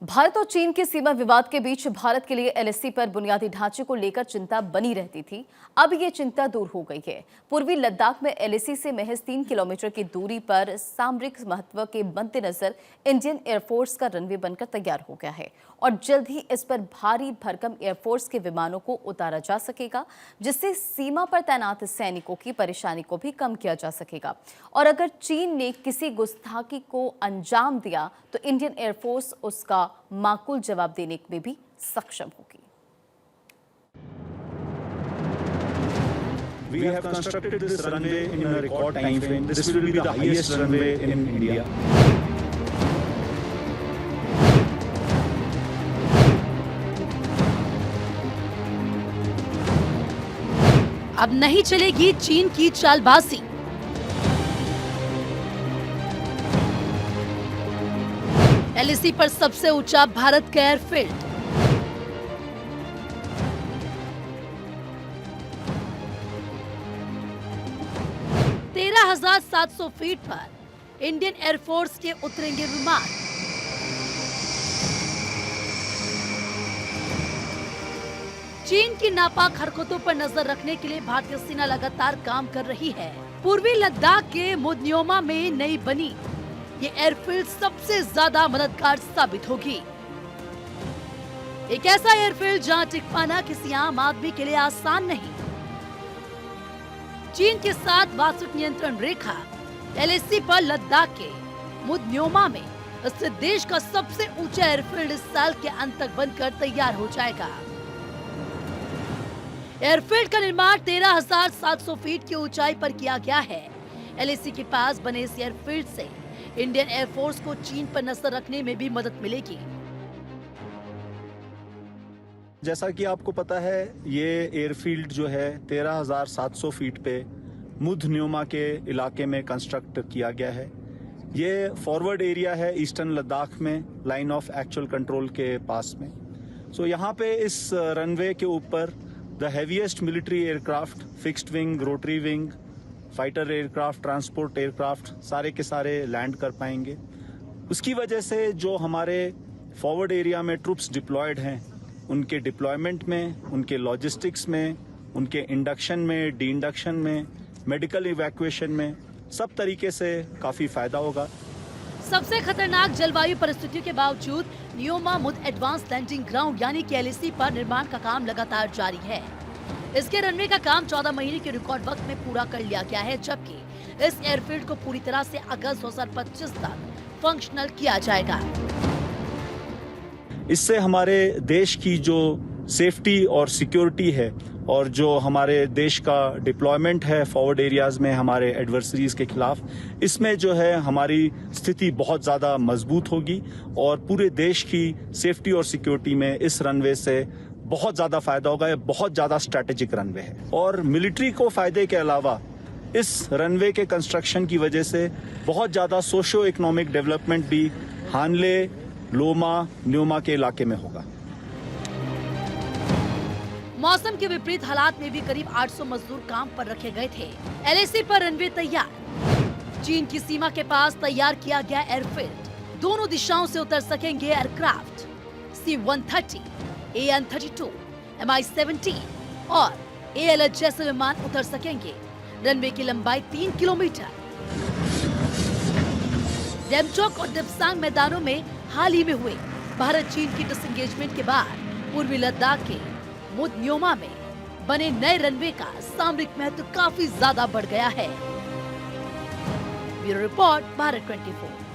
भारत और चीन के सीमा विवाद के बीच भारत के लिए एलएसी पर बुनियादी ढांचे को लेकर चिंता बनी रहती थी। अब ये चिंता दूर हो गई है। पूर्वी लद्दाख में एलएसी से महज 3 किलोमीटर की दूरी पर सामरिक महत्व के मद्देनजर इंडियन एयरफोर्स का रनवे बनकर तैयार हो गया है और जल्द ही इस पर भारी भरकम एयरफोर्स के विमानों को उतारा जा सकेगा, जिससे सीमा पर तैनात सैनिकों की परेशानी को भी कम किया जा सकेगा। और अगर चीन ने किसी गुस्ताखी को अंजाम दिया तो इंडियन एयरफोर्स उसका माकूल जवाब देने में भी सक्षम होगी। We have constructed this runway in a record time frame. This will be the highest runway in India. अब नहीं चलेगी चीन की चालबाजी। एलएसी पर सबसे ऊंचा भारत का एयरफील्ड। तेरह 13,700 फीट पर इंडियन एयरफोर्स के उतरेंगे विमान। चीन की नापाक हरकतों पर नजर रखने के लिए भारतीय सेना लगातार काम कर रही है। पूर्वी लद्दाख के मुद्न्योमा में नई बनी ये एयरफील्ड सबसे ज्यादा मददगार साबित होगी। एक ऐसा एयरफील्ड जहां टिक पाना किसी आम आदमी के लिए आसान नहीं। चीन के साथ वास्तविक नियंत्रण रेखा एलएसी पर लद्दाख के मुद्न्योमा में स्थित देश का सबसे ऊंचा एयरफील्ड इस साल के अंत तक बनकर तैयार हो जाएगा। एयरफील्ड का निर्माण 13,700 फीट की ऊंचाई पर किया गया है। एलएसी के पास बने इस एयरफील्ड से इंडियन एयरफोर्स को चीन पर नजर रखने में भी मदद मिलेगी। जैसा कि आपको पता है, ये एयरफील्ड जो है 13,700 फीट पे मुद्न्योमा के इलाके में कंस्ट्रक्ट किया गया है। ये फॉरवर्ड एरिया है ईस्टर्न लद्दाख में, लाइन ऑफ एक्चुअल कंट्रोल के पास में। सो यहाँ पे इस रनवे के ऊपर the heaviest military aircraft, fixed wing, rotary wing, fighter aircraft, transport aircraft सारे के सारे लैंड कर पाएंगे। उसकी वजह से जो हमारे फॉरवर्ड एरिया में ट्रूप्स डिप्लॉयड हैं, उनके डिप्लॉयमेंट में, उनके लॉजिस्टिक्स में, उनके इंडक्शन में, डी इंडक्शन में, मेडिकल इवैक्यूएशन में, सब तरीके से काफी फायदा होगा। सबसे खतरनाक जलवायु परिस्थितियों के बावजूद न्योमा मुद एडवांस लैंडिंग ग्राउंड यानी कि एलएसी पर निर्माण का काम लगातार जारी है। इसके रनवे का काम 14 महीने के रिकॉर्ड वक्त में पूरा कर लिया गया है, जबकि इस एयरफील्ड को पूरी तरह से अगस्त 2025 तक फंक्शनल किया जाएगा। इससे हमारे देश की जो सेफ्टी और सिक्योरिटी है और जो हमारे देश का डिप्लॉयमेंट है फॉरवर्ड एरियाज में हमारे एडवर्सरीज के खिलाफ, इसमें जो है हमारी स्थिति बहुत ज़्यादा मजबूत होगी और पूरे देश की सेफ्टी और सिक्योरिटी में इस रनवे से बहुत ज़्यादा फायदा होगा। ये बहुत ज़्यादा स्ट्रैटेजिक रनवे है और मिलिट्री को फायदे के अलावा इस रनवे के कंस्ट्रक्शन की वजह से बहुत ज़्यादा सोशो इकोनॉमिक डेवलपमेंट भी हानले, लोमा, न्योमा के इलाके में होगा। मौसम के विपरीत हालात में भी करीब 800 मजदूर काम पर रखे गए थे। एलएसी पर रनवे तैयार। चीन की सीमा के पास तैयार किया गया एयरफील्ड। दोनों दिशाओं से उतर सकेंगे एयरक्राफ्ट। C-130, AN-32, Mi-17 और ALH जैसे विमान उतर सकेंगे। रनवे की लंबाई 3 किलोमीटर। डेमचोक और डिप्सांग मैदानों में हाल ही में हुए भारत चीन की डिसएंगेजमेंट के बाद पूर्वी लद्दाख के मुद्न्योमा में बने नए रनवे का सामरिक महत्व काफी ज्यादा बढ़ गया है। Bureau report, Bharat 24।